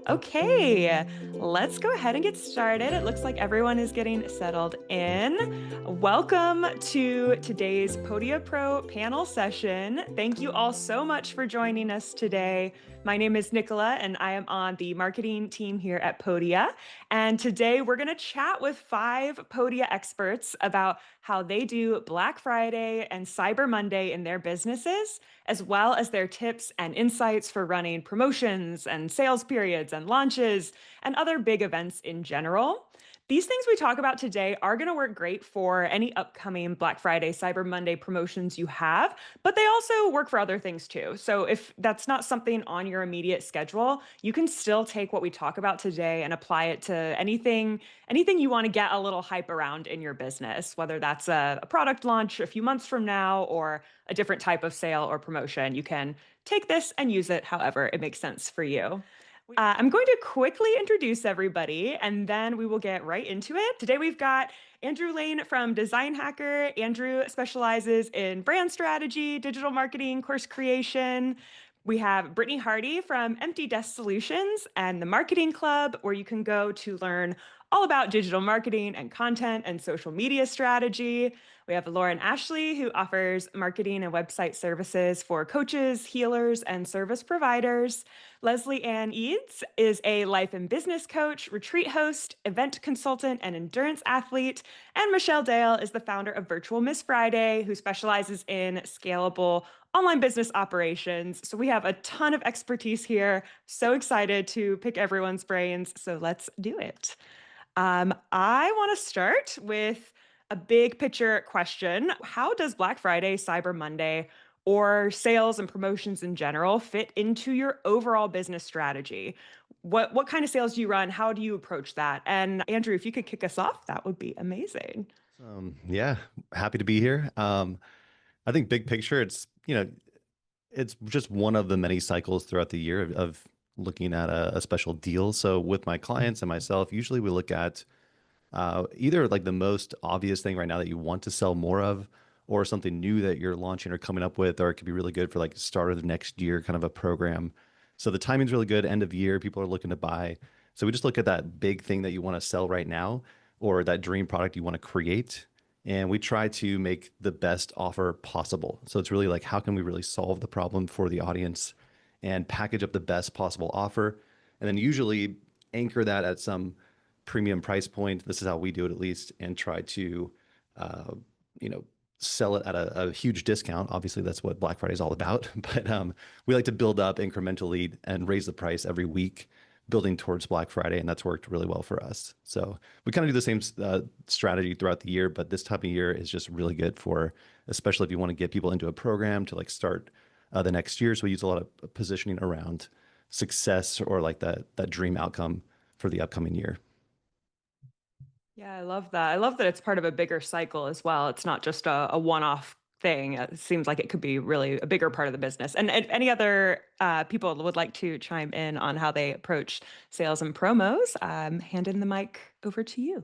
Okay, let's go ahead and get started. It looks like everyone is getting settled in. Welcome to today's Podia Pro panel session. Thank you all so much for joining us today. My name is Nicola, and I am on the marketing team here at Podia. And today we're going to chat with 5 Podia experts about how they do Black Friday and Cyber Monday in their businesses, as well as their tips and insights for running promotions and sales periods and launches and other big events in general. These things we talk about today are going to work great for any upcoming Black Friday, Cyber Monday promotions you have, but they also work for other things too. So if that's not something on your immediate schedule, you can still take what we talk about today and apply it to anything you want to get a little hype around in your business, whether that's a product launch a few months from now or a different type of sale or promotion. You can take this and use it however it makes sense for you. I'm going to quickly introduce everybody and then we will get right into it. Today we've got Andrew Lane from Design Hacker. Andrew specializes in brand strategy, digital marketing, course creation. We have Brittany Hardy from Empty Desk Solutions and the Marketing Club, where you can go to learn all about digital marketing and content and social media strategy. We have Lauren Ashley, who offers marketing and website services for coaches, healers, and service providers. Leslie Ann Eades is a life and business coach, retreat host, event consultant, and endurance athlete. And Michelle Dale is the founder of Virtual Miss Friday, who specializes in scalable online business operations. So we have a ton of expertise here. So excited to pick everyone's brains. So let's do it. I want to start with a big picture question. How does Black Friday, Cyber Monday, or sales and promotions in general fit into your overall business strategy? What kind of sales do you run? How do you approach that? And Andrew, if you could kick us off, that would be amazing. Yeah, happy to be here. I think big picture, it's just one of the many cycles throughout the year of looking at a special deal. So with my clients and myself, usually we look at either like the most obvious thing right now that you want to sell more of, or something new that you're launching or coming up with, or it could be really good for like start of the next year kind of a program. So the timing's really good. End of year, people are looking to buy. So we just look at that big thing that you want to sell right now, or that dream product you want to create. And we try to make the best offer possible. So it's really like, how can we really solve the problem for the audience and package up the best possible offer? And then usually anchor that at some premium price point. This is how we do it at least, and try to, uh, you know, sell it at a huge discount. Obviously, that's what Black Friday is all about. But we like to build up incrementally and raise the price every week, building towards Black Friday, and that's worked really well for us. So we kind of do the same strategy throughout the year, but this time of year is just really good for, especially if you want to get people into a program to like start the next year. So we use a lot of positioning around success or like that dream outcome for the upcoming year. Yeah, I love that. I love that it's part of a bigger cycle as well. It's not just a one-off thing. It seems like it could be really a bigger part of the business. And if any other people would like to chime in on how they approach sales and promos, handing the mic over to you.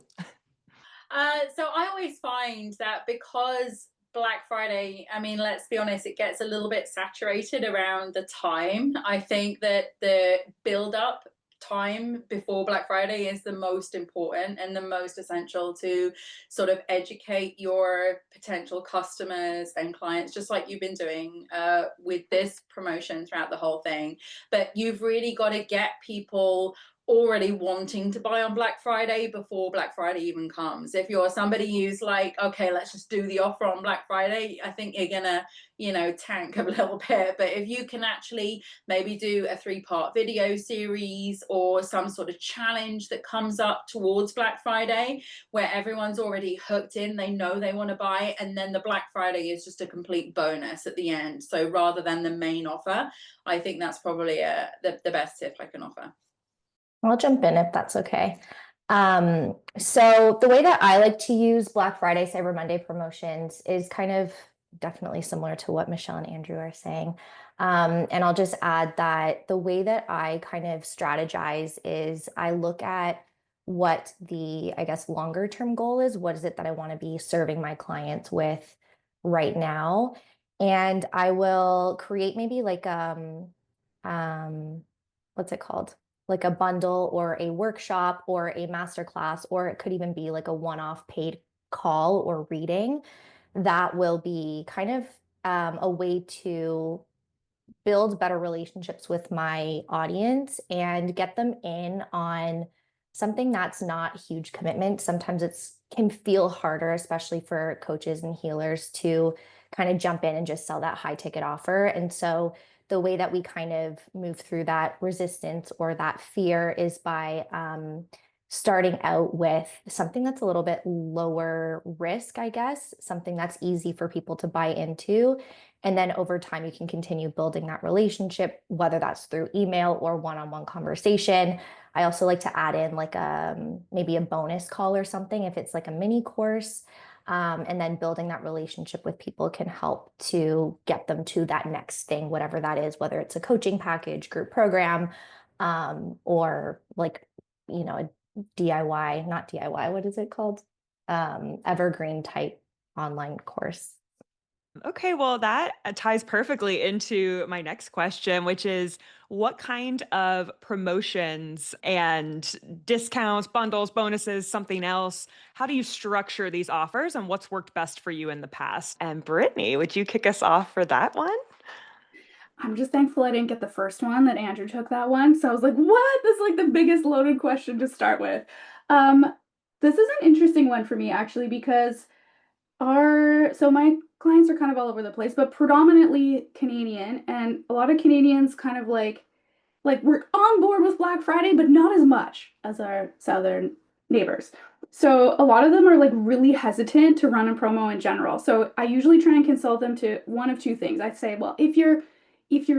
So I always find that because Black Friday, I mean, let's be honest, it gets a little bit saturated around the time. I think that the build up time before Black Friday is the most important and the most essential to sort of educate your potential customers and clients, just like you've been doing with this promotion throughout the whole thing. But you've really got to get people already wanting to buy on Black Friday before Black Friday even comes. If you're somebody who's like, okay, let's just do the offer on Black Friday, I think you're gonna, tank a little bit. But if you can actually maybe do a 3-part video series or some sort of challenge that comes up towards Black Friday where everyone's already hooked in, they know they want to buy, and then the Black Friday is just a complete bonus at the end. So rather than the main offer, I think that's probably the best tip I can offer. I'll jump in if that's okay. So the way that I like to use Black Friday, Cyber Monday promotions is kind of definitely similar to what Michelle and Andrew are saying. And I'll just add that the way that I kind of strategize is I look at what the, I guess, longer term goal is. What is it that I want to be serving my clients with right now? And I will create maybe like, what's it called? like a bundle or a workshop or a masterclass, or it could even be like a one-off paid call or reading, that will be kind of a way to build better relationships with my audience and get them in on something that's not a huge commitment. Sometimes it's can feel harder, especially for coaches and healers, to kind of jump in and just sell that high ticket offer. And so the way that we kind of move through that resistance or that fear is by starting out with something that's a little bit lower risk, I guess, something that's easy for people to buy into. And then over time, you can continue building that relationship, whether that's through email or one-on-one conversation. I also like to add in like maybe a bonus call or something if it's like a mini course. And then building that relationship with people can help to get them to that next thing, whatever that is, whether it's a coaching package, group program, or like, a DIY, not DIY, what is it called? Evergreen type online course. Okay, well, that ties perfectly into my next question, which is what kind of promotions and discounts, bundles, bonuses, something else, how do you structure these offers and what's worked best for you in the past? And Brittany, would you kick us off for that one? I'm just thankful I didn't get the first one, that Andrew took that one. So I was like, what? This is like the biggest loaded question to start with. Um, this is an interesting one for me actually, because so my clients are kind of all over the place, but predominantly Canadian, and a lot of Canadians kind of like we're on board with Black Friday, but not as much as our southern neighbors. So a lot of them are like really hesitant to run a promo in general. So I usually try and consult them to one of two things. I'd say, well, if you're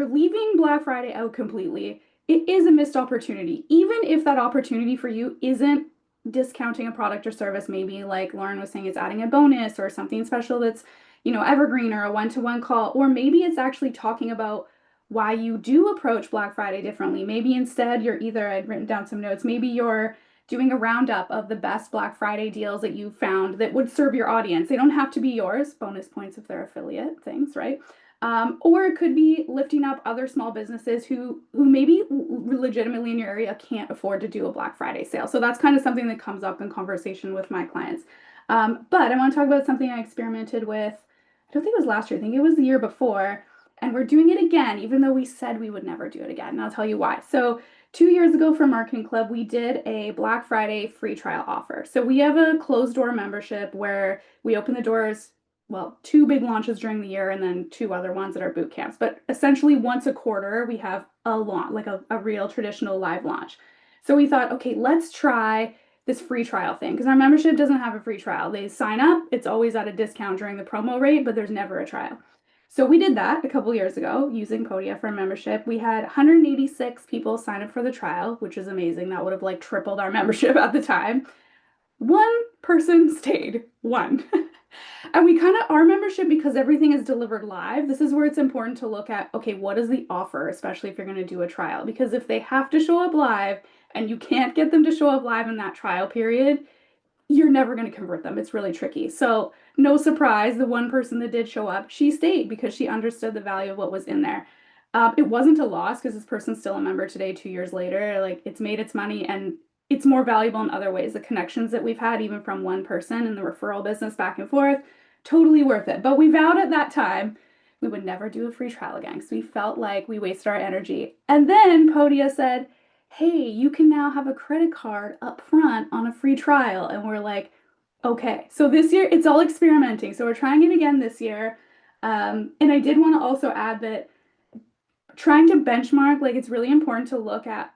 leaving Black Friday out completely, it is a missed opportunity. Even if that opportunity for you isn't discounting a product or service, maybe like Lauren was saying, it's adding a bonus or something special that's, evergreen, or a one-to-one call, or maybe it's actually talking about why you do approach Black Friday differently. Maybe instead I'd written down some notes, maybe you're doing a roundup of the best Black Friday deals that you found that would serve your audience. They don't have to be yours, bonus points if they're affiliate things, right? Or it could be lifting up other small businesses who maybe legitimately in your area can't afford to do a Black Friday sale. So that's kind of something that comes up in conversation with my clients. But I want to talk about something I experimented with. I don't think it was last year. I think it was the year before. And we're doing it again, even though we said we would never do it again. And I'll tell you why. So 2 years ago for Marketing Club, we did a Black Friday free trial offer. So we have a closed door membership where we open the doors, well, 2 big launches during the year and then 2 other ones that are boot camps. But essentially once a quarter, we have a launch, like a real traditional live launch. So we thought, okay, let's try this free trial thing, because our membership doesn't have a free trial. They sign up, it's always at a discount during the promo rate, but there's never a trial. So we did that a couple years ago using Podia for a membership. We had 186 people sign up for the trial, which is amazing. That would have like tripled our membership at the time. One person stayed, one. And we kind of, our membership, because everything is delivered live, this is where it's important to look at, okay, what is the offer, especially if you're going to do a trial? Because if they have to show up live and you can't get them to show up live in that trial period, you're never going to convert them. It's really tricky. So no surprise, the one person that did show up, she stayed because she understood the value of what was in there. It wasn't a loss because this person's still a member today, 2 years later. Like, it's made its money and it's more valuable in other ways. The connections that we've had, even from one person and the referral business back and forth, totally worth it. But we vowed at that time we would never do a free trial again because we felt like we wasted our energy. And then Podia said, hey, you can now have a credit card up front on a free trial. And we're like, okay. So this year, it's all experimenting. So we're trying it again this year. And I did want to also add that trying to benchmark, like, it's really important to look at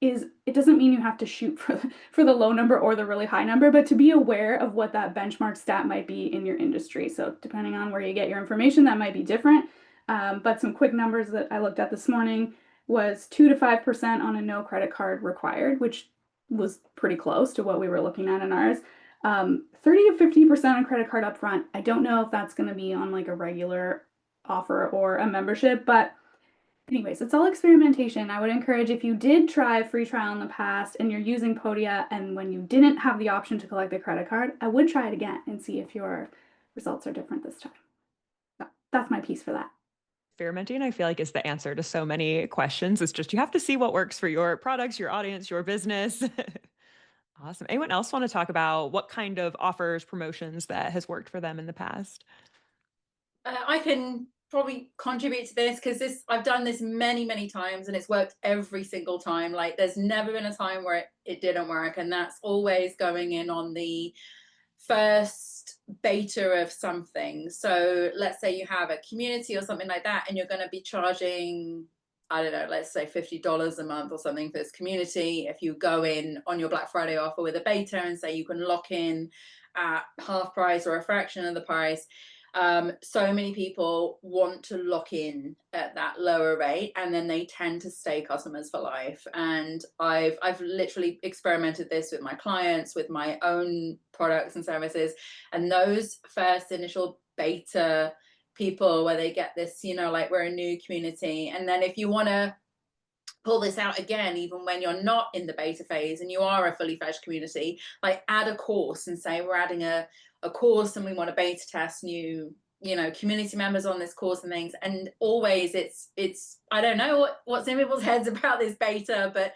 it doesn't mean you have to shoot for the low number or the really high number, but to be aware of what that benchmark stat might be in your industry. So depending on where you get your information, that might be different. But some quick numbers that I looked at this morning was 2 to 5% on a no credit card required, which was pretty close to what we were looking at in ours. 30 to 50% on credit card upfront. I don't know if that's going to be on like a regular offer or a membership, but anyways, it's all experimentation. I would encourage, if you did try a free trial in the past and you're using Podia, and when you didn't have the option to collect the credit card, I would try it again and see if your results are different this time. So that's my piece for that. Experimenting, I feel like, is the answer to so many questions. It's just you have to see what works for your products, your audience, your business. Awesome. Anyone else want to talk about what kind of offers, promotions that has worked for them in the past? I can probably contribute to this because I've done this many times and it's worked every single time. Like there's never been a time where it didn't work, and that's always going in on the first beta of something. So let's say you have a community or something like that, and you're going to be charging, I don't know, let's say $50 a month or something for this community. If you go in on your Black Friday offer with a beta and say you can lock in at half price or a fraction of the price, so many people want to lock in at that lower rate, and then they tend to stay customers for life. And I've literally experimented this with my clients, with my own products and services, and those first initial beta people where they get this, like we're a new community, and then if you want to pull this out again, even when you're not in the beta phase and you are a fully fledged community, like add a course and say we're adding a course and we want to beta test new community members on this course and things. And always it's I don't know what's in people's heads about this beta, but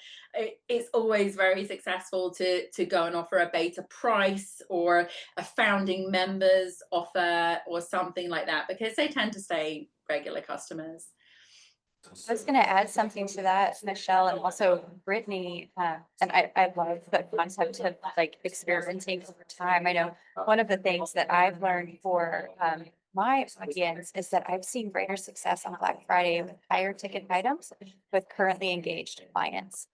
it's always very successful to go and offer a beta price or a founding members offer or something like that, because they tend to stay regular customers. I was going to add something to that, Michelle, and also Brittany. And I love the concept of like experimenting over time. I know one of the things that I've learned for my audience is that I've seen greater success on Black Friday with higher ticket items with currently engaged clients.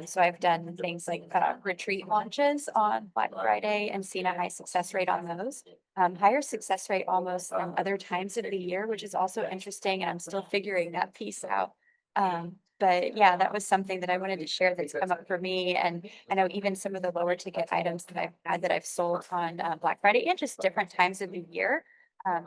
So I've done things like retreat launches on Black Friday and seen a high success rate on those. Higher success rate almost than other times of the year, which is also interesting. And I'm still figuring that piece out. But yeah, that was something that I wanted to share that's come up for me. And I know even some of the lower ticket items that I've had that I've sold on Black Friday and just different times of the year.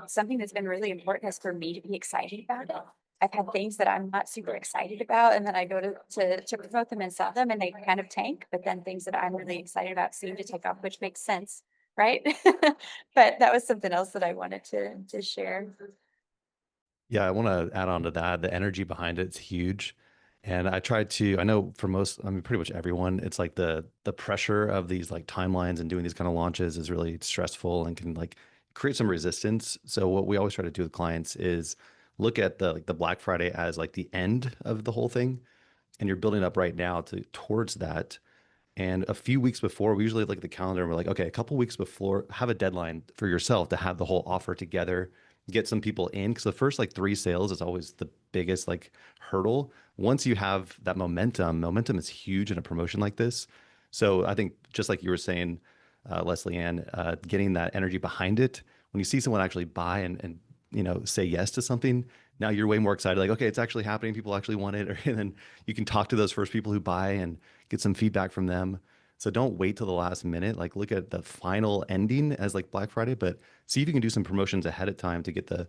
Something that's been really important is for me to be excited about it. I've had things that I'm not super excited about, and then I go to promote them and sell them, and they kind of tank. But then things that I'm really excited about seem to take off, which makes sense, right? But that was something else that I wanted to share. Yeah, I want to add on to that. The energy behind it's huge. And I know for most, I mean, pretty much everyone, it's like the pressure of these like timelines and doing these kind of launches is really stressful and can like create some resistance. So what we always try to do with clients is look at the Black Friday as like the end of the whole thing. And you're building up right now towards that. And a few weeks before, we usually look at the calendar and we're like, okay, a couple weeks before, have a deadline for yourself to have the whole offer together, get some people in. Because the first like 3 sales is always the biggest like hurdle. Once you have that momentum is huge in a promotion like this. So I think just like you were saying, Leslie Ann, getting that energy behind it, when you see someone actually buy and say yes to something, now you're way more excited. Like, okay, it's actually happening. People actually want it. And then you can talk to those first people who buy and get some feedback from them. So don't wait till the last minute. Like look at the final ending as like Black Friday, but see if you can do some promotions ahead of time to get the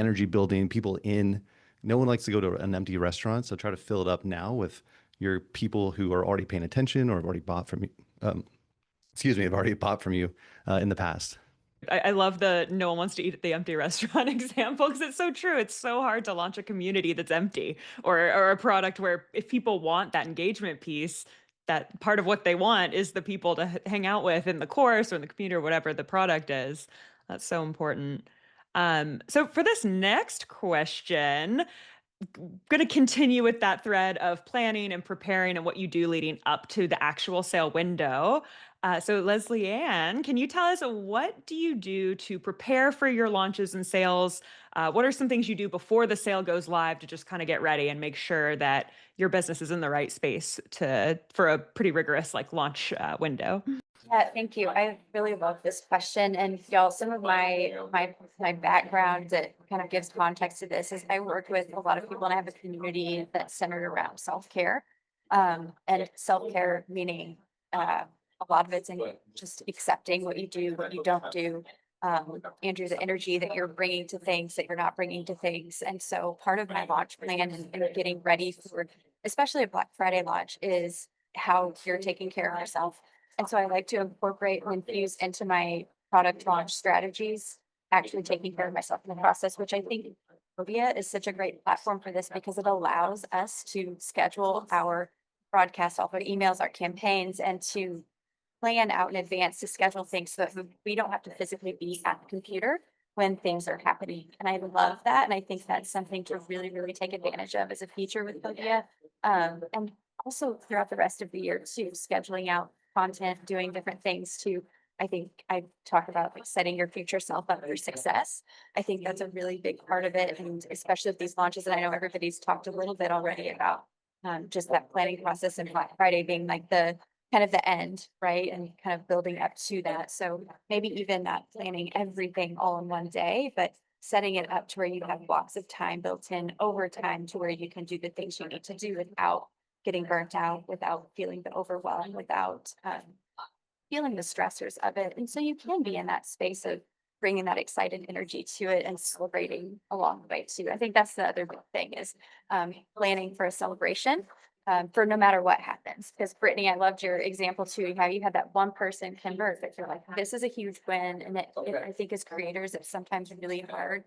energy building, people in. No one likes to go to an empty restaurant, so try to fill it up now with your people who are already paying attention or have already bought from you. Have already bought from you in the past. I love the no one wants to eat at the empty restaurant example, because it's so true. It's so hard to launch a community that's empty, or a product where if people want that engagement piece, that part of what they want is the people to hang out with in the course or in the community or whatever the product is. That's so important. So for this next question, going to continue with that thread of planning and preparing and what you do leading up to the actual sale window. So Leslie Ann, can you tell us what do you do to prepare for your launches and sales? What are some things you do before the sale goes live to just kind of get ready and make sure that your business is in the right space for a pretty rigorous like launch window? Yeah, thank you. I really love this question. And y'all, some of my background that kind of gives context to this is I work with a lot of people and I have a community that's centered around self-care. And self-care meaning a lot of it's in just accepting what you do, what you don't do. Andrew, the energy that you're bringing to things that you're not bringing to things. And so part of my launch plan and getting ready for, especially a Black Friday launch, is how you're taking care of yourself. And so I like to incorporate and infuse into my product launch strategies, actually taking care of myself in the process, which I think Podia is such a great platform for this because it allows us to schedule our broadcasts, all our emails, our campaigns, and to plan out in advance to schedule things so that we don't have to physically be at the computer when things are happening. And I love that. And I think that's something to really, really take advantage of as a feature with Podia. And also throughout the rest of the year too, scheduling out content, doing different things to, I think I talk about like setting your future self up for success. I think that's a really big part of it. And especially with these launches, and I know everybody's talked a little bit already about just that planning process and Black Friday being like the kind of the end, right? And kind of building up to that. So maybe even not planning everything all in one day, but setting it up to where you have blocks of time built in over time to where you can do the things you need to do without getting burnt out, without feeling the overwhelm, without feeling the stressors of it. And so you can be in that space of bringing that excited energy to it and celebrating along the way too. I think that's the other big thing is planning for a celebration for no matter what happens. Because Brittany, I loved your example too, how you had that one person convert that you're like, this is a huge win. And I think as creators, it's sometimes really hard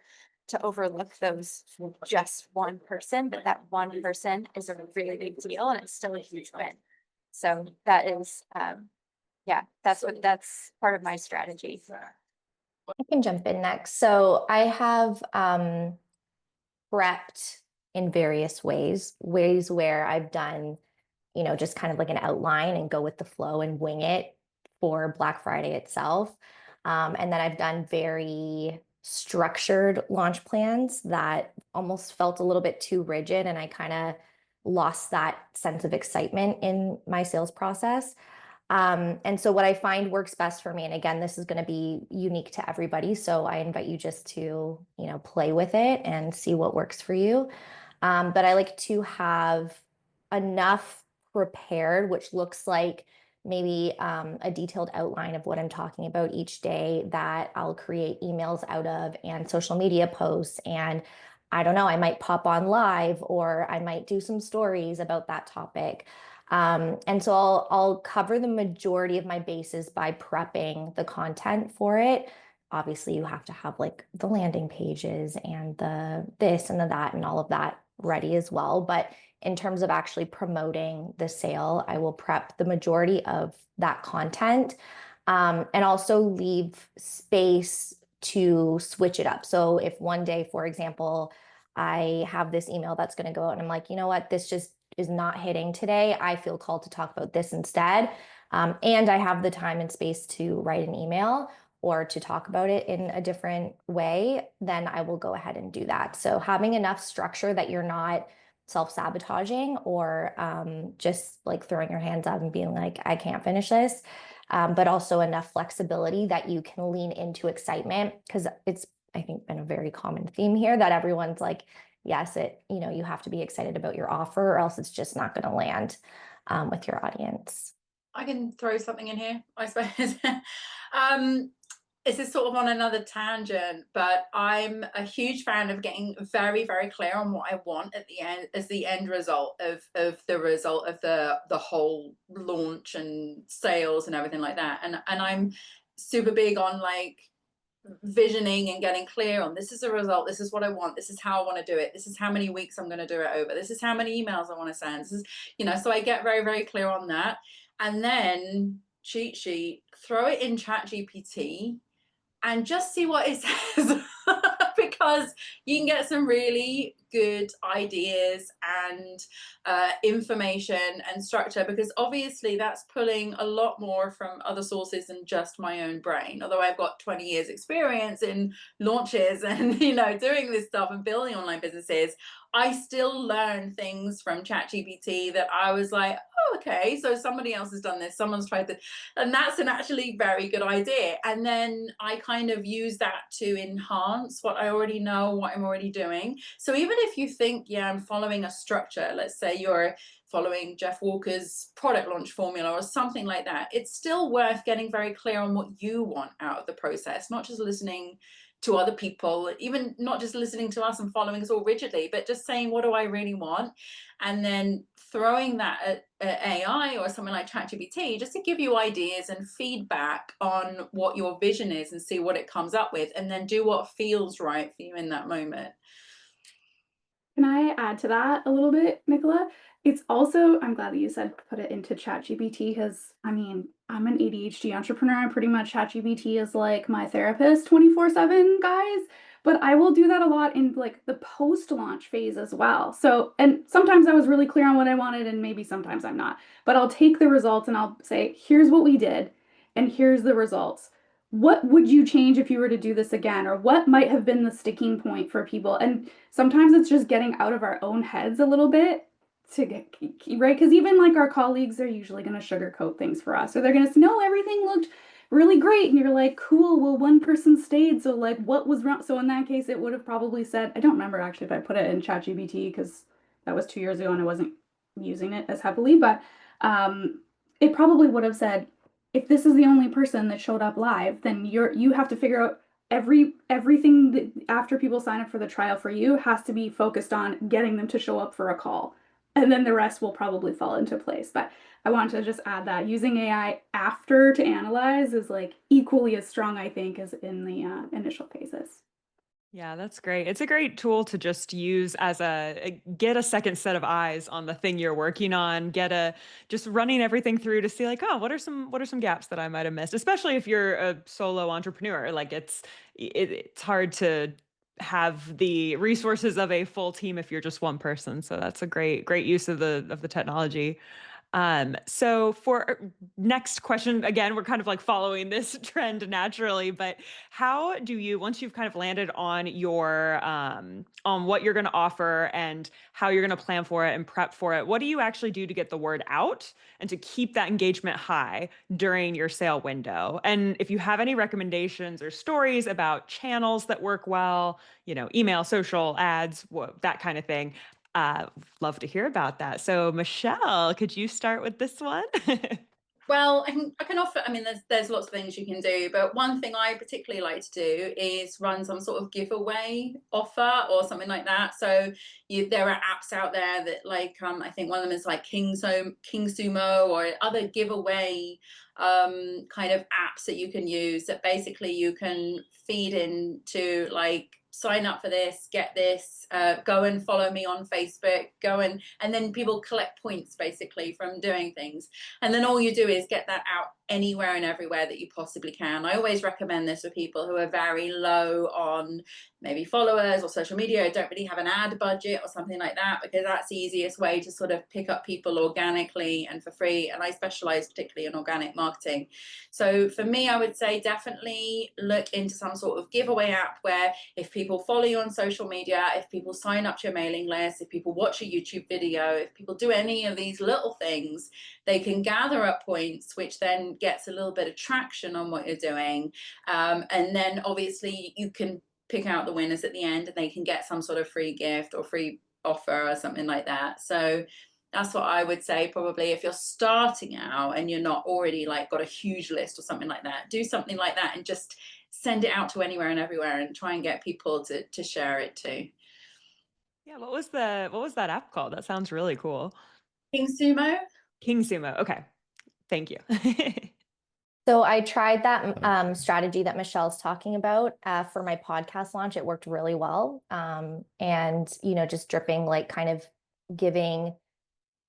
to overlook those just one person, but that one person is a really big deal and it's still a huge win. So that is, yeah, that's part of my strategy. I can jump in next. So I have prepped in various ways where I've done, just kind of like an outline and go with the flow and wing it for Black Friday itself. And then I've done very structured launch plans that almost felt a little bit too rigid, and I kind of lost that sense of excitement in my sales process. And so what I find works best for me, and again, this is going to be unique to everybody, so I invite you just to, play with it and see what works for you. But I like to have enough prepared, which looks like maybe a detailed outline of what I'm talking about each day that I'll create emails out of and social media posts. And I don't know, I might pop on live or I might do some stories about that topic. And so I'll cover the majority of my bases by prepping the content for it. Obviously, you have to have like the landing pages and the this and the that and all of that ready as well. But in terms of actually promoting the sale, I will prep the majority of that content and also leave space to switch it up. So if one day, for example, I have this email that's going to go out and I'm like, you know what, this just is not hitting today. I feel called to talk about this instead. And I have the time and space to write an email or to talk about it in a different way, then I will go ahead and do that. So having enough structure that you're not self-sabotaging or just like throwing your hands up and being like, I can't finish this, but also enough flexibility that you can lean into excitement, because it's, I think, been a very common theme here that everyone's like, yes, you have to be excited about your offer or else it's just not going to land with your audience. I can throw something in here, I suppose. This is sort of on another tangent, but I'm a huge fan of getting very, very clear on what I want at the end as the end result of the whole launch and sales and everything like that. And I'm super big on like visioning and getting clear on this is the result, this is what I want, this is how I want to do it, this is how many weeks I'm going to do it over, this is how many emails I want to send, this is, so I get very, very clear on that. And then cheat sheet, throw it in ChatGPT and just see what it says. Because you can get some really good ideas and information and structure, because obviously that's pulling a lot more from other sources than just my own brain. Although I've got 20 years experience in launches and doing this stuff and building online businesses, I still learn things from ChatGPT that I was like, oh, okay, so somebody else has done this, someone's tried this, and that's an actually very good idea. And then I kind of use that to enhance what I already know, what I'm already doing. So even if you think, yeah, I'm following a structure, let's say you're following Jeff Walker's product launch formula or something like that, it's still worth getting very clear on what you want out of the process, not just listening to other people, even not just listening to us and following us all rigidly, but just saying, what do I really want? And then throwing that at AI or something like ChatGPT just to give you ideas and feedback on what your vision is and see what it comes up with, and then do what feels right for you in that moment. Can I add to that a little bit, Nicola? It's also, I'm glad that you said put it into ChatGPT because I mean, I'm an ADHD entrepreneur. I'm pretty much ChatGPT is like my therapist 24/7, guys. But I will do that a lot in like the post-launch phase as well. So, and sometimes I was really clear on what I wanted, and maybe sometimes I'm not. But I'll take the results and I'll say, here's what we did, and here's the results. What would you change if you were to do this again? Or what might have been the sticking point for people? And sometimes it's just getting out of our own heads a little bit to get right, because even like our colleagues are usually going to sugarcoat things for us, or they're going to say no, everything looked really great, and you're like, cool, well, one person stayed, so like what was wrong? So in that case it would have probably said, I don't remember actually if I put it in ChatGPT because that was 2 years ago and I wasn't using it as heavily, but it probably would have said, if this is the only person that showed up live, then you have to figure out everything that after people sign up for the trial for you has to be focused on getting them to show up for a call, and then the rest will probably fall into place. But I want to just add that using AI after to analyze is like equally as strong, I think, as in the initial phases. Yeah, that's great. It's a great tool to just use as get a second set of eyes on the thing you're working on, just running everything through to see like, oh, what are some gaps that I might have missed, especially if you're a solo entrepreneur. Like it's hard to have the resources of a full team if you're just one person. So that's a great use of the technology. So for next question, again, we're kind of like following this trend naturally, but how do you, once you've kind of landed on on what you're going to offer and how you're going to plan for it and prep for it, what do you actually do to get the word out and to keep that engagement high during your sale window? And if you have any recommendations or stories about channels that work well, email, social, ads, that kind of thing, love to hear about that. So Michelle, could you start with this one? Well, I can offer, I mean, there's lots of things you can do, but one thing I particularly like to do is run some sort of giveaway offer or something like that. So there are apps out there that like, I think one of them is like King Sumo or other giveaway kind of apps that you can use that basically you can feed into, like, sign up for this, get this, go and follow me on Facebook, and then people collect points basically from doing things. And then all you do is get that out anywhere and everywhere that you possibly can. I always recommend this for people who are very low on maybe followers or social media, don't really have an ad budget or something like that, because that's the easiest way to sort of pick up people organically and for free. And I specialize particularly in organic marketing. So for me, I would say definitely look into some sort of giveaway app where if people follow you on social media, if people sign up to your mailing list, if people watch a YouTube video, if people do any of these little things, they can gather up points, which then gets a little bit of traction on what you're doing. And then obviously you can pick out the winners at the end and they can get some sort of free gift or free offer or something like that. So that's what I would say, probably if you're starting out and you're not already like got a huge list or something like that, do something like that and just send it out to anywhere and everywhere and try and get people to share it too. Yeah, what was that app called? That sounds really cool. King Sumo. King Sumo. Okay. Thank you. So I tried that strategy that Michelle's talking about for my podcast launch. It worked really well. And, just dripping, like kind of giving,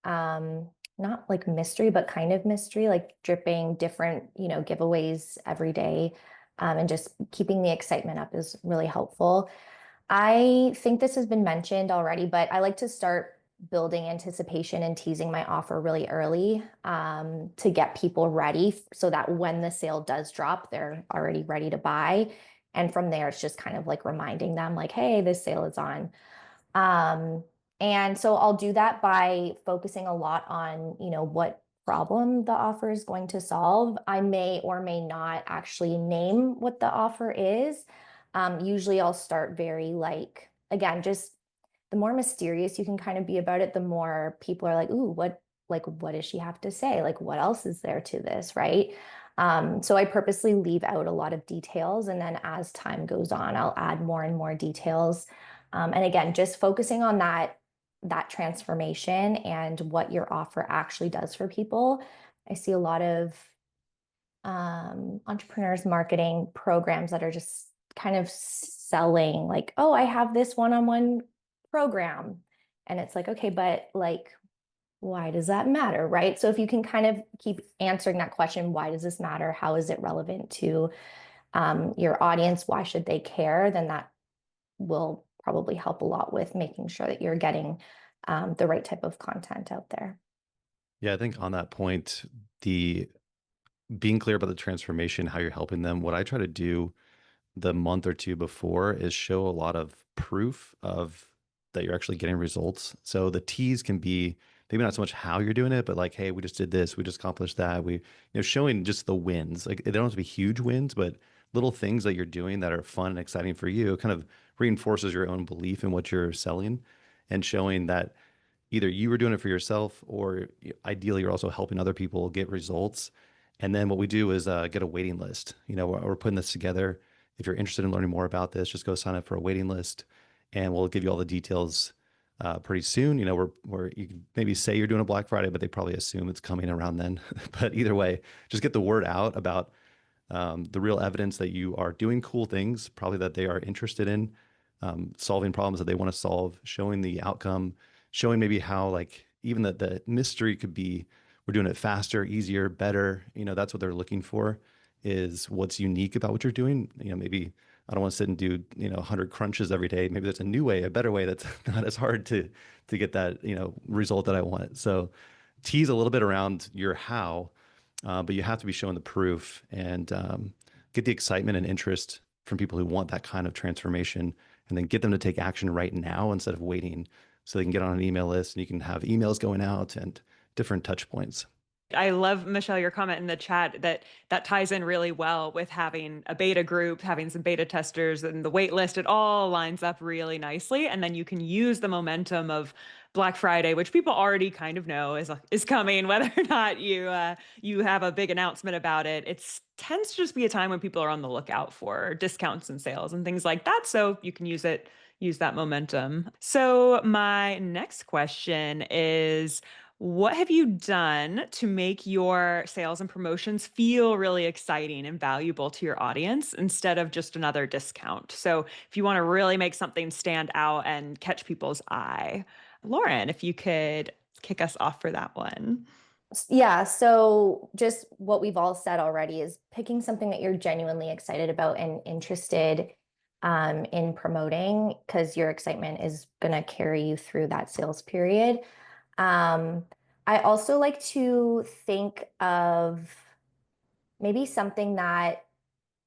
not like mystery, but kind of mystery, like dripping different, giveaways every day. And just keeping the excitement up is really helpful. I think this has been mentioned already, but I like to start building anticipation and teasing my offer really early to get people ready so that when the sale does drop, they're already ready to buy. And from there, it's just kind of like reminding them like, hey, this sale is on. And so I'll do that by focusing a lot on, what problem the offer is going to solve. I may or may not actually name what the offer is. Usually I'll start very again, just the more mysterious you can kind of be about it, the more people are like, ooh, what does she have to say? Like, what else is there to this, right? So I purposely leave out a lot of details. And then as time goes on, I'll add more and more details. And again, just focusing on that transformation and what your offer actually does for people. I see a lot of entrepreneurs marketing programs that are just kind of selling like, oh, I have this one-on-one program. And it's like, okay, but like, why does that matter, right? So if you can kind of keep answering that question, why does this matter? How is it relevant to your audience? Why should they care? Then that will probably help a lot with making sure that you're getting the right type of content out there. Yeah, I think on that point, the being clear about the transformation, how you're helping them, what I try to do the month or two before is show a lot of proof of that you're actually getting results. So the teas can be maybe not so much how you're doing it, but like, hey, we just did this, we just accomplished that. Showing just the wins. Like they don't have to be huge wins, but little things that you're doing that are fun and exciting for you kind of reinforces your own belief in what you're selling and showing that either you were doing it for yourself or ideally you're also helping other people get results. And then what we do is get a waiting list. We're putting this together. If you're interested in learning more about this, just go sign up for a waiting list and we'll give you all the details pretty soon. Where you can maybe say you're doing a Black Friday, but they probably assume it's coming around then. But either way, just get the word out about the real evidence that you are doing cool things, probably that they are interested in, solving problems that they want to solve, showing the outcome, showing maybe how like even the mystery could be we're doing it faster, easier, better. That's what they're looking for is what's unique about what you're doing. Maybe I don't want to sit and do 100 crunches every day. Maybe there's a new way, a better way that's not as hard to get that result that I want. So tease a little bit around your how, but you have to be showing the proof and get the excitement and interest from people who want that kind of transformation, and then get them to take action right now instead of waiting, so they can get on an email list and you can have emails going out and different touch points. I love, Michelle, your comment in the chat that ties in really well with having a beta group, having some beta testers and the wait list. It all lines up really nicely. And then you can use the momentum of Black Friday, which people already kind of know is coming, whether or not you have a big announcement about it. It tends to just be a time when people are on the lookout for discounts and sales and things like that. So you can use that momentum. So my next question is, what have you done to make your sales and promotions feel really exciting and valuable to your audience instead of just another discount? So if you want to really make something stand out and catch people's eye, Lauren, if you could kick us off for that one. Yeah, so just what we've all said already is picking something that you're genuinely excited about and interested in promoting, because your excitement is going to carry you through that sales period. I also like to think of maybe something that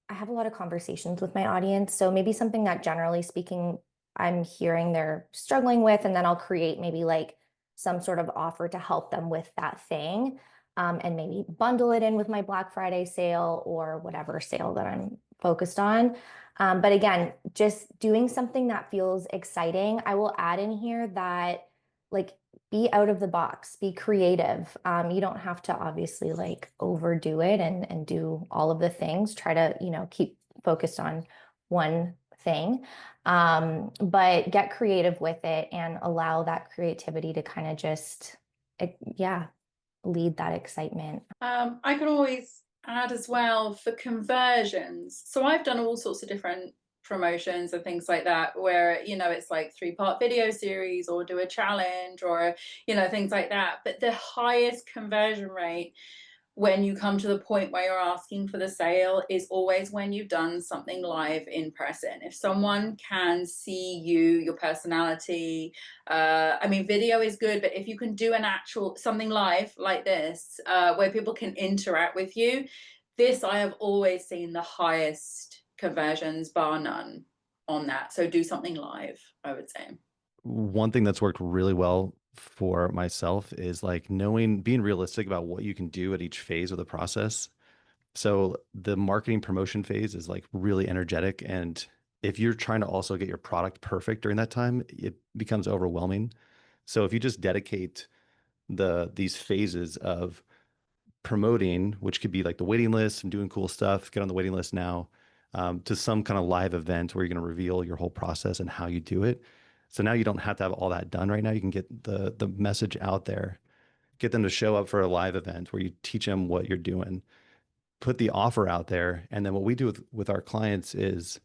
I have a lot of conversations with my audience. So maybe something that generally speaking, I'm hearing they're struggling with, and then I'll create maybe like some sort of offer to help them with that thing. And maybe bundle it in with my Black Friday sale or whatever sale that I'm focused on. But again, just doing something that feels exciting. I will add in here that like be out of the box, be creative. You don't have to obviously like overdo it and do all of the things. Try to, keep focused on one thing. But get creative with it and allow that creativity to kind of just, lead that excitement. I can always add as well for conversions. So I've done all sorts of different promotions and things like that where it's like 3-part video series or do a challenge or things like that. But the highest conversion rate when you come to the point where you're asking for the sale is always when you've done something live in person. If someone can see you, your personality, video is good, but if you can do something live like this, where people can interact with you, this I have always seen the highest conversions bar none on that. So do something live, I would say. One thing that's worked really well for myself is like being realistic about what you can do at each phase of the process. So the marketing promotion phase is like really energetic. And if you're trying to also get your product perfect during that time, it becomes overwhelming. So if you just dedicate these phases of promoting, which could be like the waiting list and doing cool stuff, get on the waiting list now, to some kind of live event where you're going to reveal your whole process and how you do it. So now you don't have to have all that done right now. You can get the message out there, get them to show up for a live event where you teach them what you're doing, put the offer out there. And then what we do with our clients is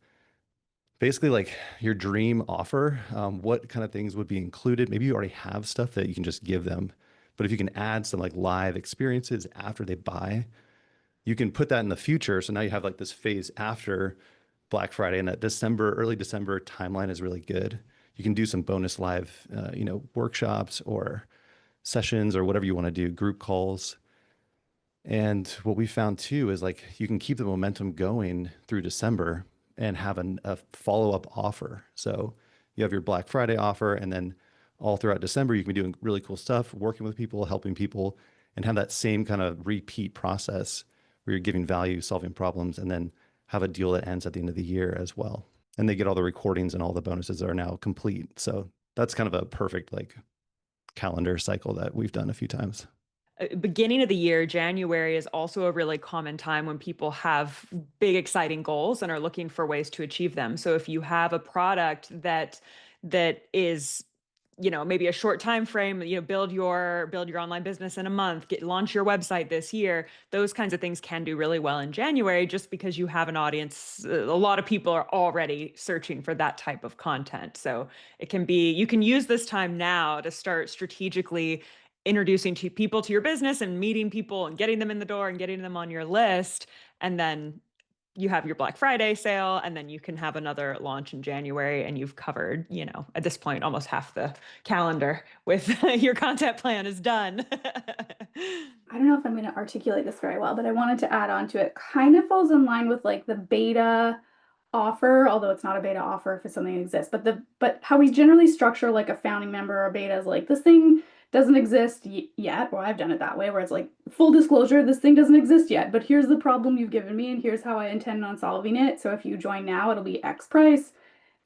basically like your dream offer, what kind of things would be included. Maybe you already have stuff that you can just give them, but if you can add some like live experiences after they buy, you can put that in the future. So now you have like this phase after Black Friday, and that early December timeline is really good. You can do some bonus live, workshops or sessions or whatever you want to do, group calls. And what we found too is like you can keep the momentum going through December and have a follow-up offer. So you have your Black Friday offer, and then all throughout December, you can be doing really cool stuff, working with people, helping people, and have that same kind of repeat process where you're giving value, solving problems, and then have a deal that ends at the end of the year as well. And they get all the recordings and all the bonuses that are now complete. So that's kind of a perfect like calendar cycle that we've done a few times. Beginning of the year, January is also a really common time when people have big, exciting goals and are looking for ways to achieve them. So if you have a product that is, maybe a short time frame, build your online business in a month, launch your website this year, those kinds of things can do really well in January, just because you have an audience. A lot of people are already searching for that type of content. So you can use this time now to start strategically introducing people to your business and meeting people and getting them in the door and getting them on your list. And then you have your Black Friday sale, and then you can have another launch in January, and you've covered, at this point, almost half the calendar with your content plan is done. I don't know if I'm going to articulate this very well, but I wanted to add on to it. Kind of falls in line with like the beta offer, although it's not a beta offer if it's something that exists, but how we generally structure like a founding member or beta is like, this thing doesn't exist yet, or I've done it that way, where it's like, full disclosure, this thing doesn't exist yet, but here's the problem you've given me, and here's how I intend on solving it. So if you join now, it'll be X price.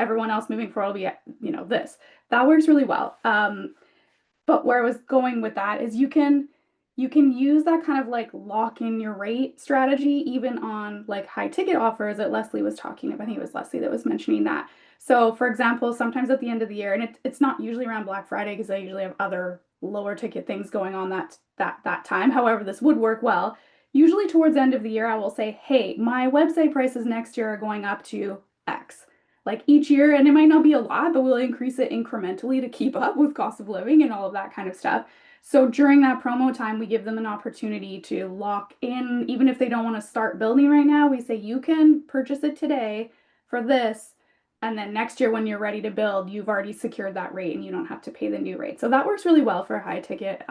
Everyone else moving forward will be, this. That works really well. But where I was going with that is you can use that kind of like lock in your rate strategy even on like high ticket offers that Leslie was talking about. I think it was Leslie that was mentioning that. So for example, sometimes at the end of the year, and it's not usually around Black Friday because I usually have other lower ticket things going on that time. However, this would work well. Usually towards the end of the year, I will say, hey, my website prices next year are going up to X. Like each year, and it might not be a lot, but we'll increase it incrementally to keep up with cost of living and all of that kind of stuff. So during that promo time, we give them an opportunity to lock in, even if they don't want to start building right now, we say you can purchase it today for this. And then next year, when you're ready to build, you've already secured that rate and you don't have to pay the new rate. So that works really well for a high ticket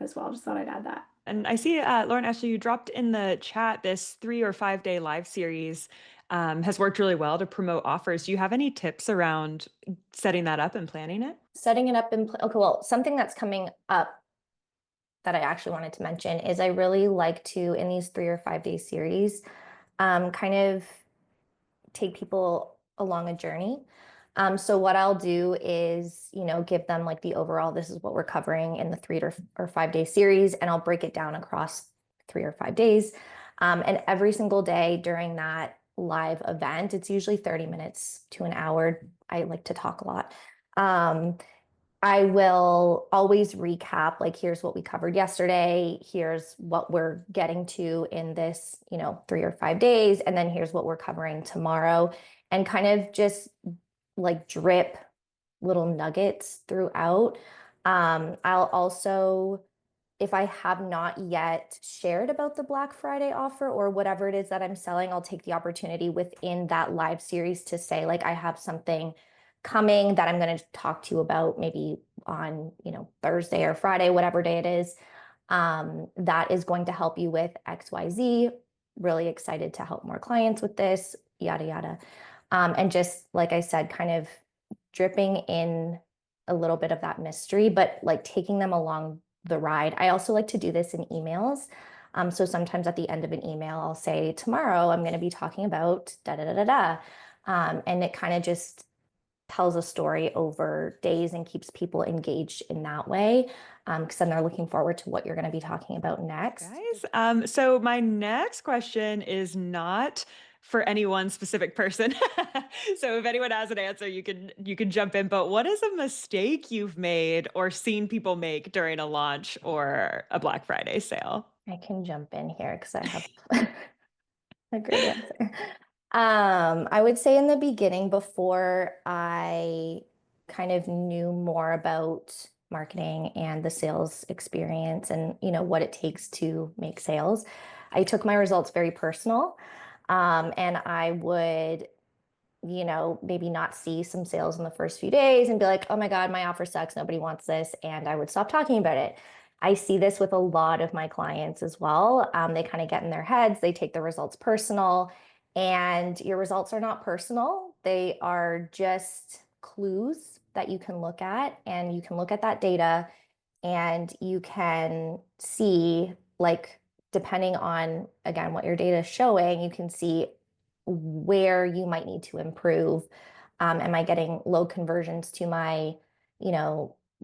as well. Just thought I'd add that. And I see, Lauren, Ashley, you dropped in the chat this 3 or 5 day live series has worked really well to promote offers. Do you have any tips around setting that up and planning it? Setting it up okay, well, something that's coming up that I actually wanted to mention is I really like to, in these 3 or 5 day series, kind of take people along a journey. So what I'll do is, give them like the overall, this is what we're covering in the 3 or 5 day series, and I'll break it down across 3 or 5 days. And every single day during that live event, it's usually 30 minutes to an hour. I like to talk a lot. I will always recap, like, here's what we covered yesterday, here's what we're getting to in this, 3 or 5 days, and then here's what we're covering tomorrow, and kind of just like drip little nuggets throughout. I'll also, if I have not yet shared about the Black Friday offer or whatever it is that I'm selling, I'll take the opportunity within that live series to say, like, I have something coming that I'm going to talk to you about maybe on, Thursday or Friday, whatever day it is, that is going to help you with XYZ. Really excited to help more clients with this, yada, yada. And just, like I said, kind of dripping in a little bit of that mystery, but like taking them along the ride. I also like to do this in emails. So sometimes at the end of an email, I'll say, tomorrow I'm going to be talking about da da da da da. And it kind of just tells a story over days and keeps people engaged in that way. Because then they're looking forward to what you're going to be talking about next. Guys, so my next question is not for any one specific person. So if anyone has an answer, you can jump in. But what is a mistake you've made or seen people make during a launch or a Black Friday sale? I can jump in here because I have a great answer. I would say in the beginning, before I kind of knew more about marketing and the sales experience and what it takes to make sales, I took my results very personal. And I would maybe not see some sales in the first few days and be like, oh my God, my offer sucks. Nobody wants this. And I would stop talking about it. I see this with a lot of my clients as well. They kind of get in their heads, they take the results personal, and your results are not personal. They are just clues that you can look at, and you can look at that data and you can see, like, depending on, again, what your data is showing, you can see where you might need to improve. Am I getting low conversions to my,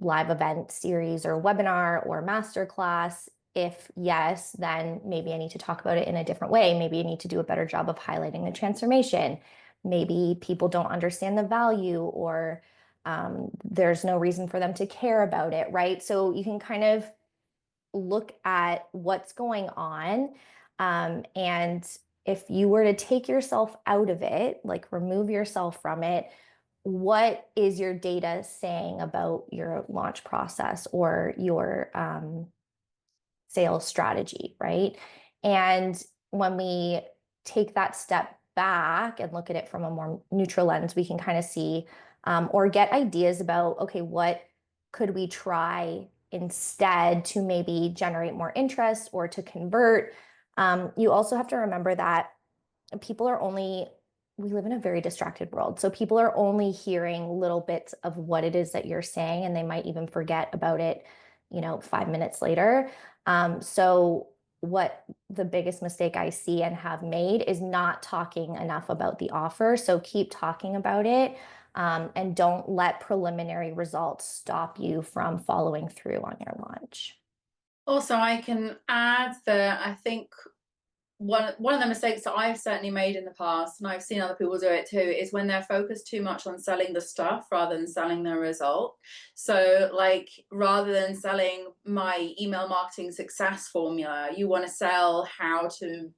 live event series or webinar or masterclass? If yes, then maybe I need to talk about it in a different way. Maybe I need to do a better job of highlighting the transformation. Maybe people don't understand the value, or there's no reason for them to care about it, right? So you can kind of look at what's going on. And if you were to take yourself out of it, like remove yourself from it, what is your data saying about your launch process or your sales strategy, right? And when we take that step back and look at it from a more neutral lens, we can kind of see or get ideas about, okay, what could we try instead to maybe generate more interest or to convert? You also have to remember that people are only, we live in a very distracted world. So people are only hearing little bits of what it is that you're saying, and they might even forget about it, 5 minutes later. So what the biggest mistake I see and have made is not talking enough about the offer. So keep talking about it, and don't let preliminary results stop you from following through on your launch. Also, I can add that I think one of the mistakes that I've certainly made in the past, and I've seen other people do it too, is when they're focused too much on selling the stuff rather than selling the result. So, like, rather than selling my email marketing success formula, you want to sell how to,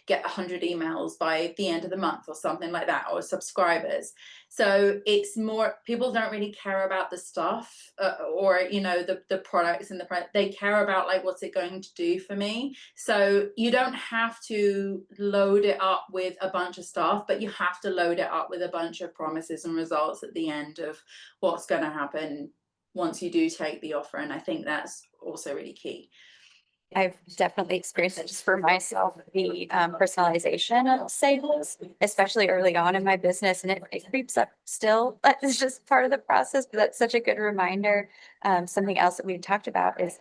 get 100 emails by the end of the month or something like that, or subscribers. So it's more, people don't really care about the stuff, or the products and the product. They care about, like, what's it going to do for me. So you don't have to load it up with a bunch of stuff, but you have to load it up with a bunch of promises and results at the end of what's going to happen once you do take the offer. And I think that's also really key. I've definitely experienced it just for myself, the personalization of sales, especially early on in my business, and it creeps up still. It's just part of the process, but that's such a good reminder. Something else that we've talked about is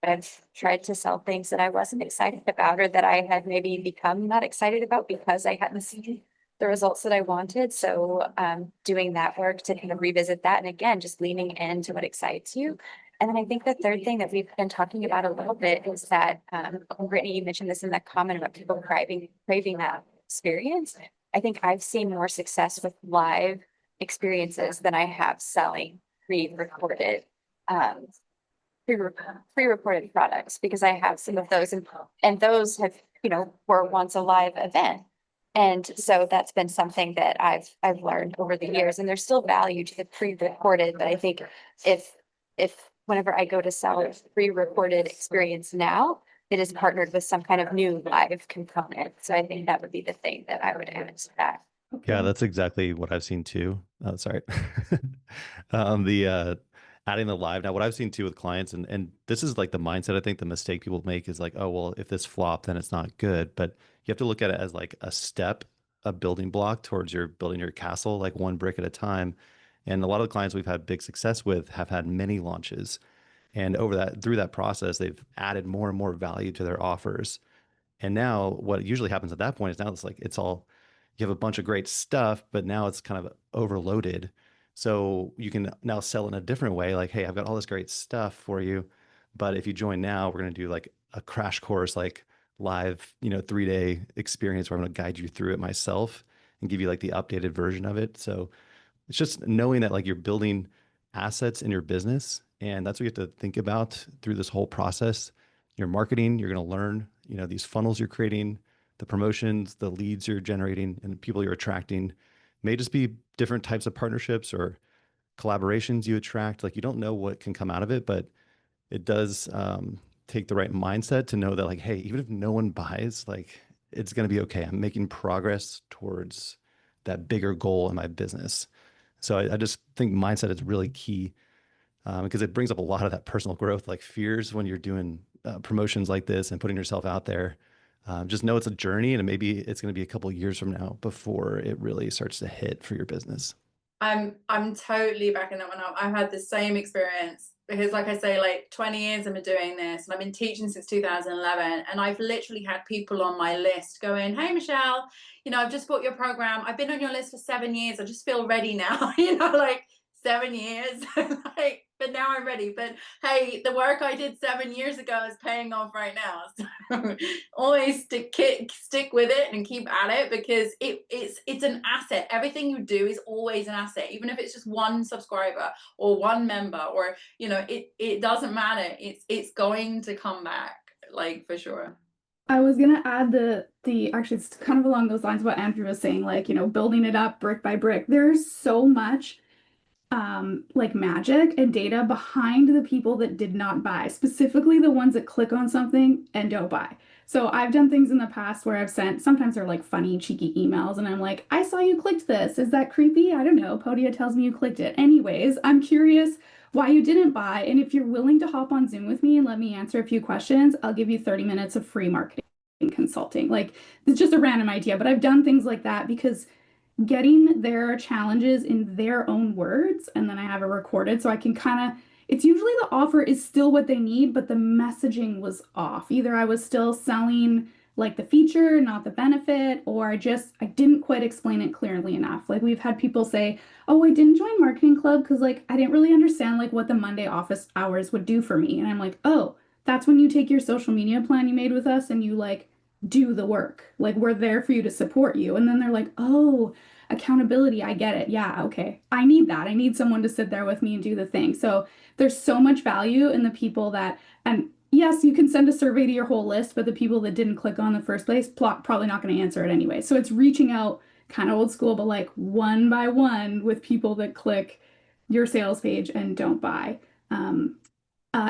I've tried to sell things that I wasn't excited about, or that I had maybe become not excited about because I hadn't seen the results that I wanted. So doing that work to kind of revisit that, and again, just leaning into what excites you. And then I think the third thing that we've been talking about a little bit is that, Brittany, you mentioned this in that comment about people craving that experience. I think I've seen more success with live experiences than I have selling pre-recorded, um, pre-recorded products, because I have some of those, and those have, were once a live event. And so that's been something that I've learned over the years, and there's still value to the pre-recorded, but I think if whenever I go to sell a pre-recorded experience now, it is partnered with some kind of new live component. So I think that would be the thing that I would add to that. Yeah, that's exactly what I've seen too. Oh, sorry. The adding the live. Now, what I've seen too with clients, and this is like the mindset, I think the mistake people make is like, oh, well, if this flop, then it's not good. But you have to look at it as like a step, a building block towards your building your castle, like one brick at a time. And a lot of the clients we've had big success with have had many launches. And through that process, they've added more and more value to their offers. And now what usually happens at that point is now it's like you have a bunch of great stuff, but now it's kind of overloaded. So you can now sell in a different way. Like, hey, I've got all this great stuff for you, but if you join now, we're going to do like a crash course, like live, 3-day experience where I'm going to guide you through it myself and give you like the updated version of it. So it's just knowing that like you're building assets in your business, and that's what you have to think about through this whole process. Your marketing, you're going to learn, these funnels you're creating, the promotions, the leads you're generating, and people you're attracting may just be different types of partnerships or collaborations you attract. Like, you don't know what can come out of it, but it does take the right mindset to know that, like, hey, even if no one buys, like, it's going to be okay. I'm making progress towards that bigger goal in my business. So I just think mindset is really key, because it brings up a lot of that personal growth, like fears when you're doing promotions like this and putting yourself out there. Just know it's a journey, and maybe it's going to be a couple of years from now before it really starts to hit for your business. I'm totally backing that one up. I've had the same experience because, like I say, like 20 years I've been doing this, and I've been teaching since 2011, and I've literally had people on my list going, "Hey Michelle, I've just bought your program. I've been on your list for 7 years. I just feel ready now." Like 7 years, like, but now I'm ready. But hey, the work I did 7 years ago is paying off right now. So always stick with it and keep at it, because it's an asset. Everything you do is always an asset, even if it's just one subscriber or one member, or it doesn't matter. It's going to come back, like, for sure. I was gonna add the actually, it's kind of along those lines what Andrew was saying, like, building it up brick by brick. There's so much like magic and data behind the people that did not buy, specifically the ones that click on something and don't buy. So I've done things in the past where I've sent, sometimes they're like funny, cheeky emails, and I'm like, I saw you clicked this. Is that creepy? I don't know. Podia tells me you clicked it. Anyways, I'm curious why you didn't buy. And if you're willing to hop on Zoom with me and let me answer a few questions, I'll give you 30 minutes of free marketing consulting. Like, it's just a random idea, but I've done things like that because getting their challenges in their own words, and then I have it recorded so I can kind of, it's usually the offer is still what they need, but the messaging was off. Either I was still selling like the feature, not the benefit, or I didn't quite explain it clearly enough. Like, we've had people say, "Oh, I didn't join marketing club because like I didn't really understand like what the Monday office hours would do for me." And I'm like, "Oh, that's when you take your social media plan you made with us and you like do the work. Like, we're there for you to support you." And then they're like, "Oh, accountability, I get it. Yeah, okay. I need that. I need someone to sit there with me and do the thing." So there's so much value in the people that, and yes, you can send a survey to your whole list, but the people that didn't click on the first place, probably not going to answer it anyway. So it's reaching out, kind of old school, but like one by one with people that click your sales page and don't buy.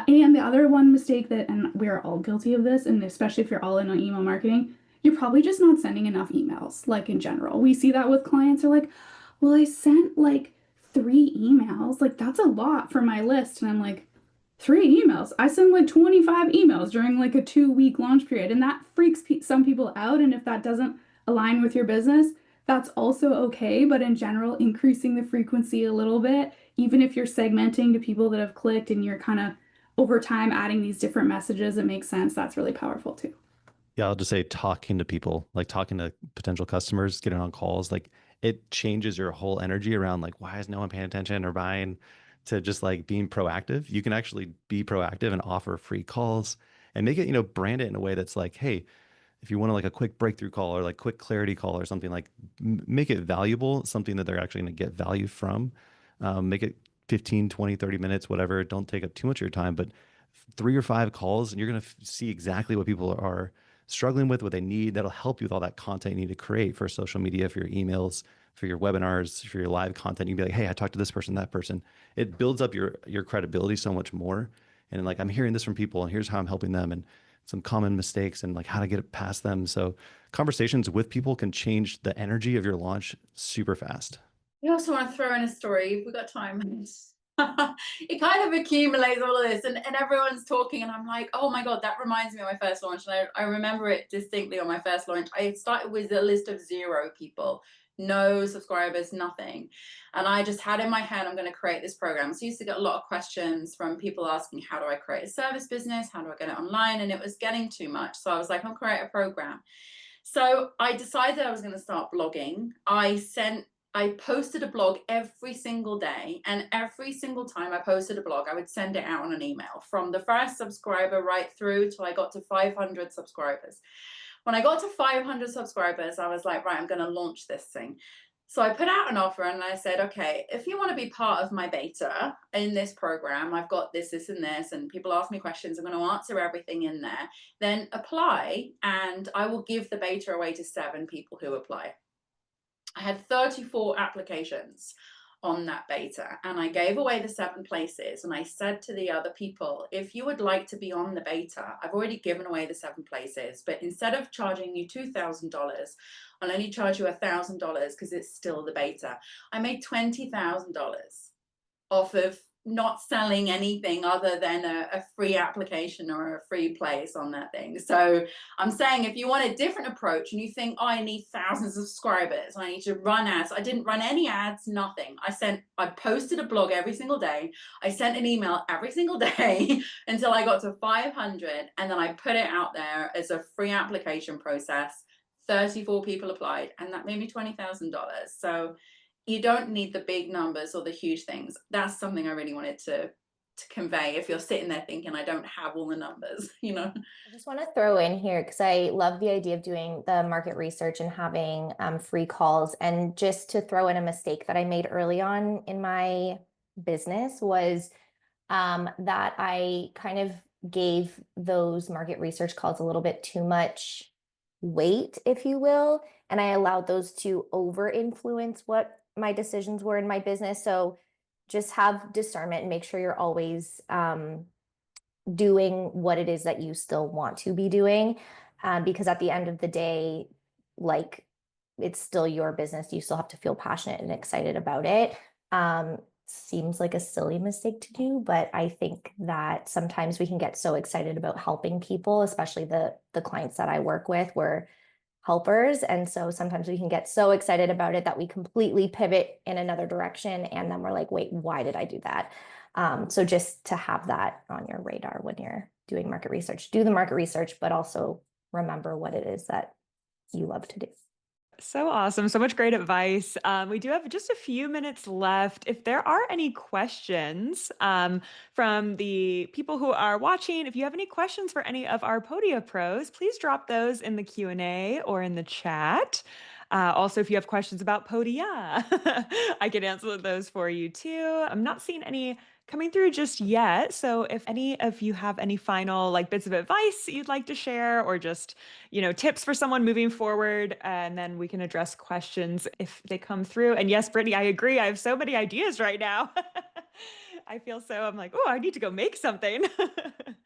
And the other one mistake that, and we're all guilty of this, and especially if you're all in on email marketing, you're probably just not sending enough emails, like in general. We see that with clients are like, "Well, I sent like 3 emails. Like, that's a lot for my list." And I'm like, 3 emails? I send like 25 emails during like a 2-week launch period. And that freaks some people out. And if that doesn't align with your business, that's also okay. But in general, increasing the frequency a little bit, even if you're segmenting to people that have clicked and you're kind of over time adding these different messages that make sense, that's really powerful too. Yeah, I'll just say talking to people, like talking to potential customers, getting on calls, like it changes your whole energy around like, why is no one paying attention or buying, to just like being proactive. You can actually be proactive and offer free calls and make it, brand it in a way that's like, hey, if you want to like a quick breakthrough call or like quick clarity call or something, like make it valuable, something that they're actually going to get value from. Make it 15, 20, 30 minutes, whatever. Don't take up too much of your time, but 3 or 5 calls and you're going to see exactly what people are struggling with, what they need. That'll help you with all that content you need to create for social media, for your emails, for your webinars, for your live content. You'd be like, hey, I talked to this person, that person. It builds up your credibility so much more. And like, I'm hearing this from people and here's how I'm helping them and some common mistakes and like how to get it past them. So conversations with people can change the energy of your launch super fast. We also want to throw in a story if we've got time. It kind of accumulates all of this, and everyone's talking, and I'm like, oh my God, that reminds me of my first launch. And I remember it distinctly on my first launch. I started with a list of 0 people, no subscribers, nothing. And I just had in my head, I'm going to create this program. So I used to get a lot of questions from people asking, how do I create a service business? How do I get it online? And it was getting too much. So I was like, I'll create a program. So I decided I was going to start blogging. I posted a blog every single day, and every single time I posted a blog, I would send it out on an email from the first subscriber right through till I got to 500 subscribers. When I got to 500 subscribers, I was like, right, I'm going to launch this thing. So I put out an offer and I said, okay, if you want to be part of my beta in this program, I've got this, this, and this, and people ask me questions, I'm going to answer everything in there. Then apply, and I will give the beta away to 7 people who apply. I had 34 applications on that beta, and I gave away the 7 places, and I said to the other people, if you would like to be on the beta, I've already given away the 7 places, but instead of charging you $2,000, I'll only charge you $1,000 because it's still the beta. I made $20,000 off of not selling anything other than a free application or a free place on that thing. So I'm saying, if you want a different approach and you think, oh, I need thousands of subscribers, I need to run ads. I didn't run any ads, nothing. I posted a blog every single day. I sent an email every single day until I got to 500. And then I put it out there as a free application process. 34 people applied, and that made me $20,000. So you don't need the big numbers or the huge things. That's something I really wanted to convey. If you're sitting there thinking, I don't have all the numbers, you know. I just want to throw in here, because I love the idea of doing the market research and having free calls. And just to throw in a mistake that I made early on in my business was that I kind of gave those market research calls a little bit too much weight, if you will. And I allowed those to over influence what my decisions were in my business. So just have discernment and make sure you're always doing what it is that you still want to be doing. Because at the end of the day, like, it's still your business. You still have to feel passionate and excited about it. Seems like a silly mistake to do, but I think that sometimes we can get so excited about helping people, especially the clients that I work with. We're helpers, and so sometimes we can get so excited about it that we completely pivot in another direction, and then we're like, wait, why did I do that? So just to have that on your radar when you're doing market research, do the market research, but also remember what it is that you love to do. So awesome. So much great advice. We do have just a few minutes left. If there are any questions from the people who are watching, if you have any questions for any of our Podia pros, please drop those in the Q&A or in the chat. Also, if you have questions about Podia, I can answer those for you too. I'm not seeing any coming through just yet. So if any of you have any final bits of advice you'd like to share, or just, tips for someone moving forward, and then we can address questions if they come through. And yes, Brittany, I agree. I have so many ideas right now. I'm like, oh, I need to go make something.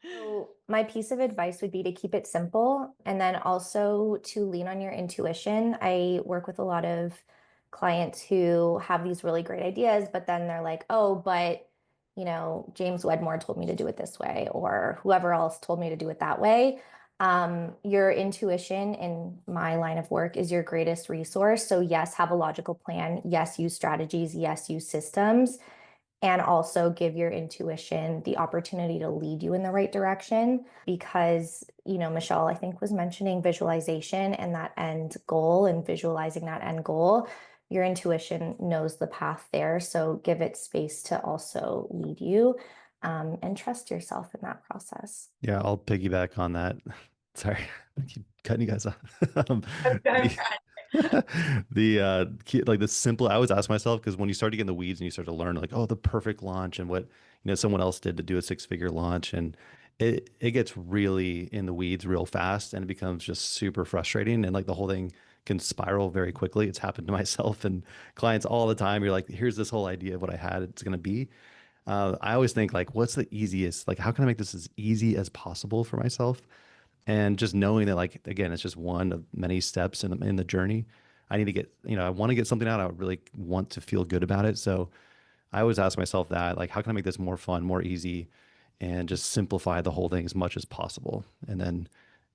So my piece of advice would be to keep it simple, and then also to lean on your intuition. I work with a lot of clients who have these really great ideas, but then they're like, oh, but James Wedmore told me to do it this way, or whoever else told me to do it that way. Your intuition in my line of work is your greatest resource. So yes, have a logical plan. Yes, use strategies. Yes, use systems. And also give your intuition the opportunity to lead you in the right direction. Because, Michelle, I think, was mentioning visualization and that end goal, and visualizing that end goal. Your intuition knows the path there. So give it space to also lead you, and trust yourself in that process. Yeah, I'll piggyback on that. Sorry, I keep cutting you guys off. The simple, I always ask myself, because when you start to get in the weeds and you start to learn the perfect launch and what someone else did to do a 6-figure launch, and it gets really in the weeds real fast, and it becomes just super frustrating, and the whole thing can spiral very quickly. It's happened to myself and clients all the time. You're like, here's this whole idea of what I had it's going to be. I always think what's the easiest, how can I make this as easy as possible for myself? And just knowing that, again, it's just one of many steps in the journey. I need to get, I want to get something out. I really want to feel good about it. So I always ask myself that, how can I make this more fun, more easy, and just simplify the whole thing as much as possible? And then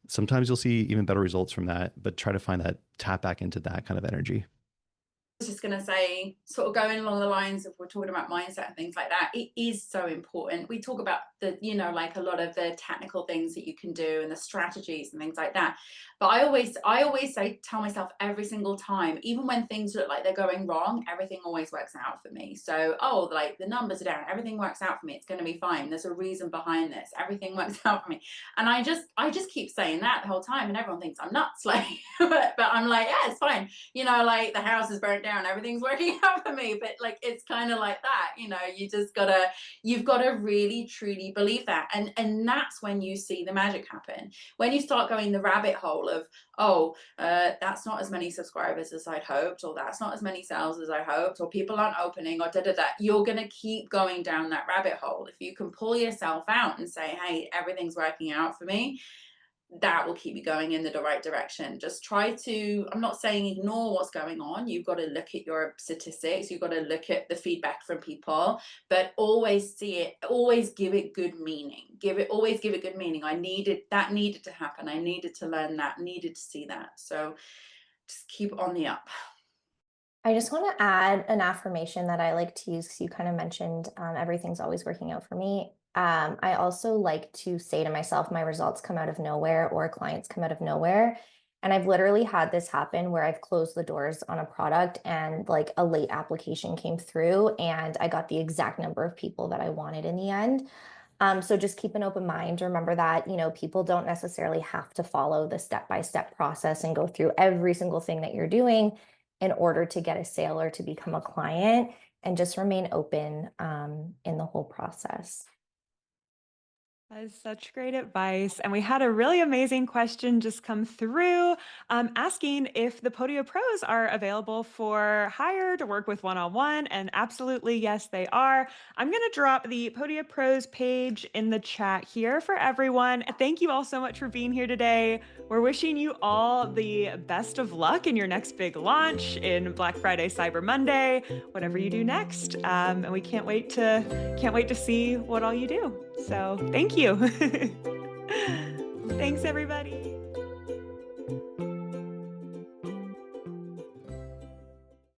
sometimes you'll see even better results from that, but try to find that, tap back into that kind of energy. I was just going to say, sort of going along the lines of, we're talking about mindset and things like that, it is so important. We talk about the, a lot of the technical things that you can do and the strategies and things like that. But I always tell myself every single time, even when things look like they're going wrong, everything always works out for me. So, the numbers are down, everything works out for me. It's going to be fine. There's a reason behind this. Everything works out for me. And I just keep saying that the whole time, and everyone thinks I'm nuts. But I'm like, yeah, it's fine. The house is burnt down. down, everything's working out for me. But like, it's kind of like that, you know, you've got to really truly believe that. And that's when you see the magic happen. When you start going the rabbit hole of, oh, that's not as many subscribers as I'd hoped, or that's not as many sales as I hoped, or people aren't opening, or you're going to keep going down that rabbit hole. If you can pull yourself out and say, hey, everything's working out for me, that will keep you going in the right direction. Just try to, I'm not saying ignore what's going on. You've got to look at your statistics. You've got to look at the feedback from people, but always see it, always give it good meaning. Always give it good meaning. That needed to happen. I needed to learn that, needed to see that. So just keep on the up. I just want to add an affirmation that I like to use, because you kind of mentioned everything's always working out for me. I also like to say to myself, my results come out of nowhere, or clients come out of nowhere. And I've literally had this happen where I've closed the doors on a product and like a late application came through and I got the exact number of people that I wanted in the end. So just keep an open mind. Remember that, you know, people don't necessarily have to follow the step-by-step process and go through every single thing that you're doing in order to get a sale or to become a client, and just remain open in the whole process. That is such great advice. And we had a really amazing question just come through asking if the Podia Pros are available for hire to work with one-on-one. And absolutely, yes, they are. I'm going to drop the Podia Pros page in the chat here for everyone. Thank you all so much for being here today. We're wishing you all the best of luck in your next big launch, in Black Friday, Cyber Monday, whatever you do next. And we can't wait to see what all you do. So thank you. Thanks, everybody.